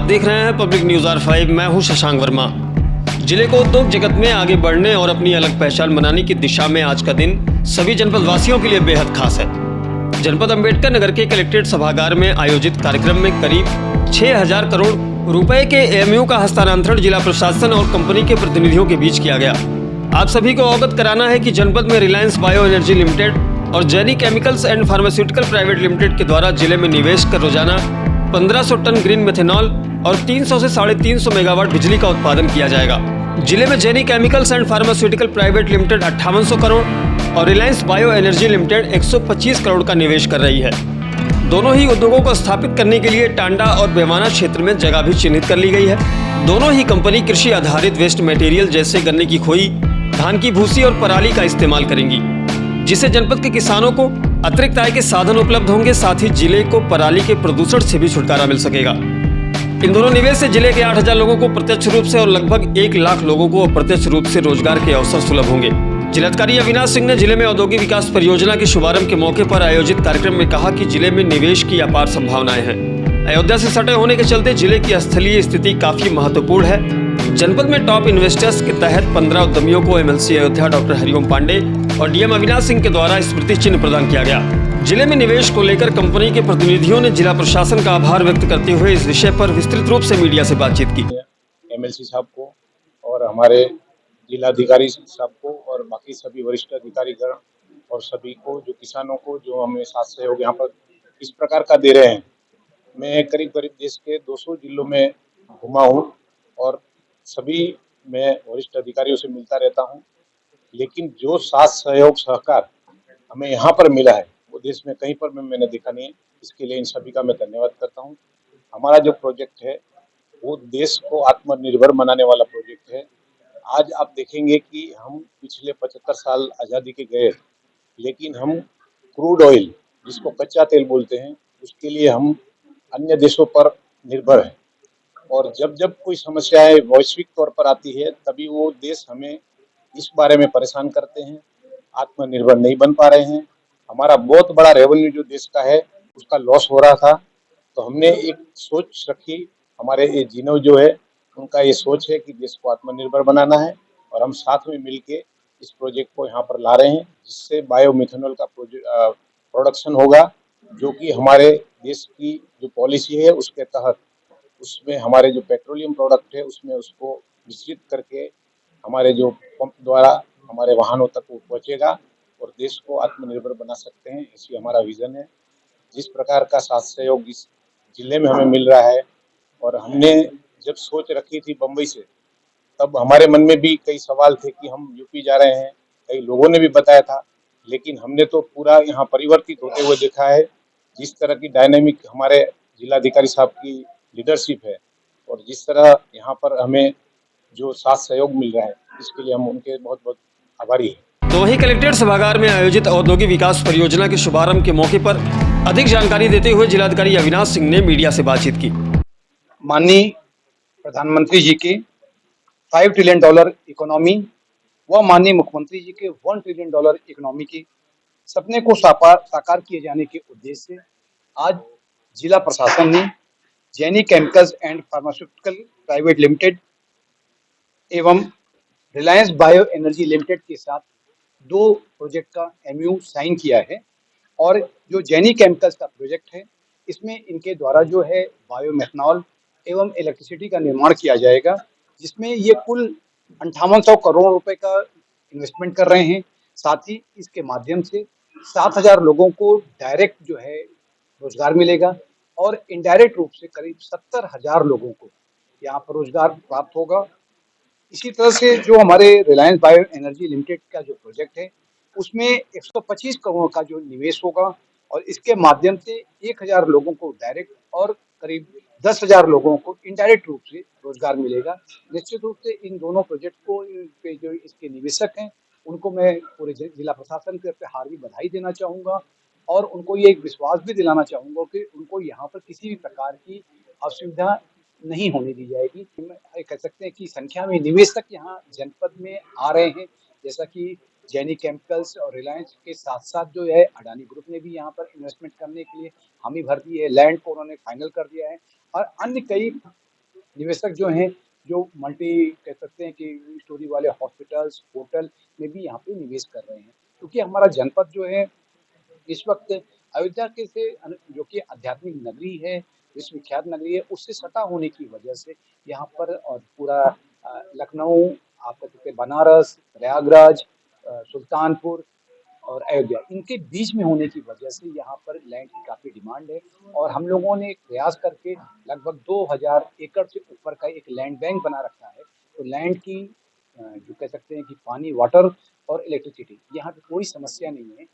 देख रहे हैं पब्लिक न्यूज R5। मैं हूं शशांक वर्मा। जिले को उद्योग जगत में आगे बढ़ने और अपनी अलग पहचान बनाने की दिशा में आज का दिन सभी जनपद वासियों के लिए बेहद खास है। जनपद अंबेडकर नगर के कलेक्ट्रेट सभागार में आयोजित कार्यक्रम में करीब 6000 करोड़ रुपए के AMU का हस्तांतरण जिला प्रशासन और कंपनी के प्रतिनिधियों के बीच किया गया। आप सभी को अवगत कराना है कि जनपद में रिलायंस बायो एनर्जी लिमिटेड और Jaini chemicals and pharmaceutical private limited के द्वारा जिले में निवेश कर रोजाना 1500 टन ग्रीन मेथेनॉल और 300 से 350 मेगावाट बिजली का उत्पादन किया जाएगा। जिले में Jaini chemicals and pharmaceutical private limited 5800 crore और Reliance bio energy limited 125 crore का निवेश कर रही है। दोनों ही उद्योगों को स्थापित करने के लिए टांडा और बेवाना क्षेत्र में जगह भी चिन्हित कर ली गई है। दोनों ही कंपनी कृषि आधारित वेस्ट मटेरियल जैसे गन्ने की खोई, धान की भूसी और पराली का इस्तेमाल करेंगी, जिससे जनपद के किसानों को अतिरिक्त आय के साधन उपलब्ध होंगे। साथ ही जिले को पराली के प्रदूषण से भी छुटकारा मिल सकेगा। इन दोनों निवेश से जिले के 8000 लोगों को प्रत्यक्ष रूप से और लगभग 1 लाख लोगों को अप्रत्यक्ष रूप से रोजगार के अवसर सुलभ होंगे। जिलाधिकारी अविनाश सिंह ने जिले में औद्योगिक विकास परियोजना के शुभारंभ के मौके पर आयोजित कार्यक्रम में कहा कि जिले में निवेश की अपार संभावनाएं हैं। अयोध्या से सटे होने के चलते जिले की स्थलीय स्थिति काफी महत्वपूर्ण है। जनपद में टॉप इन्वेस्टर्स के तहत 15 उद्यमियों को MLC अयोध्या डॉक्टर हरिओम पांडे और DM अविनाश सिंह के द्वारा स्मृति चिन्ह प्रदान किया गया। जिले में निवेश को लेकर कंपनी के प्रतिनिधियों ने जिला प्रशासन का आभार व्यक्त करते हुए इस विषय पर विस्तृत रूप से मीडिया से बातचीत की। MLC साहब को और हमारे जिलाधिकारी साहब को और बाकी सभी वरिष्ठ अधिकारीगण और सभी को, जो किसानों को जो हमें साथ सहयोग यहाँ पर इस प्रकार का दे रहे हैं। मैं करीब देश के 200 जिलों में घुमा हूँ और सभी मैं वरिष्ठ अधिकारियों से मिलता रहता हूँ, लेकिन जो साथ सहयोग सहकार हमें यहाँ पर मिला है वो देश में कहीं पर मैंने देखा नहीं है। इसके लिए इन सभी का मैं धन्यवाद करता हूँ। हमारा जो प्रोजेक्ट है वो देश को आत्मनिर्भर बनाने वाला प्रोजेक्ट है। आज आप देखेंगे कि हम पिछले 75 साल आज़ादी के गए, लेकिन हम क्रूड ऑयल, जिसको कच्चा तेल बोलते हैं, उसके लिए हम अन्य देशों पर निर्भर हैं। और जब जब कोई समस्याएं वैश्विक तौर पर आती है तभी वो देश हमें इस बारे में परेशान करते हैं, आत्मनिर्भर नहीं बन पा रहे हैं। हमारा बहुत बड़ा रेवेन्यू जो देश का है उसका लॉस हो रहा था, तो हमने एक सोच रखी। हमारे ये जिनो जो है उनका ये सोच है कि देश को आत्मनिर्भर बनाना है और हम साथ में मिलके इस प्रोजेक्ट को यहाँ पर ला रहे हैं, जिससे बायोमिथेनॉल का प्रोडक्शन होगा, जो कि हमारे देश की जो पॉलिसी है उसके तहत उसमें हमारे जो पेट्रोलियम प्रोडक्ट है उसमें उसको मिश्रित करके हमारे जो पंप द्वारा हमारे वाहनों तक वो पहुँचेगा और देश को आत्मनिर्भर बना सकते हैं। ऐसी हमारा विजन है। जिस प्रकार का साथ सहयोग इस जिले में हमें मिल रहा है, और हमने जब सोच रखी थी बम्बई से, तब हमारे मन में भी कई सवाल थे कि हम यूपी जा रहे हैं, कई लोगों ने भी बताया था, लेकिन हमने तो पूरा यहाँ परिवर्तित होते हुए देखा है। जिस तरह की डायनेमिक हमारे जिलाधिकारी साहब की लीडरशिप है और जिस तरह यहाँ पर हमें जो साथ सहयोग मिल रहा है, इसके लिए हम उनके बहुत बहुत आभारी हैं। तो वहीं कलेक्ट्रेट सभागार में आयोजित औद्योगिक विकास परियोजना के शुभारंभ के मौके पर अधिक जानकारी देते हुए जिलाधिकारी अविनाश सिंह ने मीडिया से बातचीत की। माननीय प्रधानमंत्री जी के $5 ट्रिलियन इकोनॉमी व माननीय मुख्यमंत्री जी के $1 ट्रिलियन इकोनॉमी के सपने को साकार किए जाने के उद्देश्य से आज जिला प्रशासन ने Jaini chemicals and pharmaceutical private limited एवं रिलायंस बायो एनर्जी लिमिटेड के साथ 2 प्रोजेक्ट का MOU साइन किया है। और जो जैनी केमिकल्स का प्रोजेक्ट है, इसमें इनके द्वारा जो है बायोमेथनॉल एवं इलेक्ट्रिसिटी का निर्माण किया जाएगा, जिसमें ये कुल 5800 करोड़ रुपए का इन्वेस्टमेंट कर रहे हैं। साथ ही इसके माध्यम से 7000 लोगों को डायरेक्ट जो है रोजगार मिलेगा और इनडायरेक्ट रूप से करीब 70,000 लोगों को यहाँ पर रोजगार प्राप्त होगा। इसी तरह से जो हमारे रिलायंस बायो एनर्जी लिमिटेड का जो प्रोजेक्ट है उसमें 125 करोड़ का जो निवेश होगा और इसके माध्यम से 1000 लोगों को डायरेक्ट और करीब 10,000 लोगों को इनडायरेक्ट रूप से रोजगार मिलेगा। निश्चित रूप से इन दोनों प्रोजेक्ट को पे जो इसके निवेशक हैं उनको मैं पूरे जिला प्रशासन के पे हार्दिक बधाई देना चाहूँगा और उनको ये एक विश्वास भी दिलाना चाहूँगा कि उनको यहाँ पर किसी भी प्रकार की असुविधा नहीं होने दी जाएगी। कह सकते हैं कि संख्या में निवेशक यहाँ जनपद में आ रहे हैं, जैसा कि जैनी केमिकल्स और रिलायंस के साथ साथ जो है अडानी ग्रुप ने भी यहाँ पर इन्वेस्टमेंट करने के लिए हामी भर दी है, लैंड को उन्होंने फाइनल कर दिया है और अन्य कई निवेशक जो हैं, जो मल्टी कह सकते हैं कि स्टोरी वाले हॉस्पिटल्स, होटल में भी यहाँ पे निवेश कर रहे हैं। क्योंकि हमारा जनपद जो है इस वक्त अयोध्या के से जो कि आध्यात्मिक नगरी है, विश्वविख्यात नगरी है, उससे सटा होने की वजह से यहाँ पर और पूरा लखनऊ, आप कह सकते हैं बनारस, प्रयागराज, सुल्तानपुर और अयोध्या, इनके बीच में होने की वजह से यहाँ पर लैंड की काफ़ी डिमांड है। और हम लोगों ने एक प्रयास करके लगभग 2000 एकड़ से ऊपर का एक लैंड बैंक बना रखा है। तो लैंड की जो कह सकते हैं कि पानी, वाटर और इलेक्ट्रिसिटी, यहाँ पे कोई समस्या नहीं है।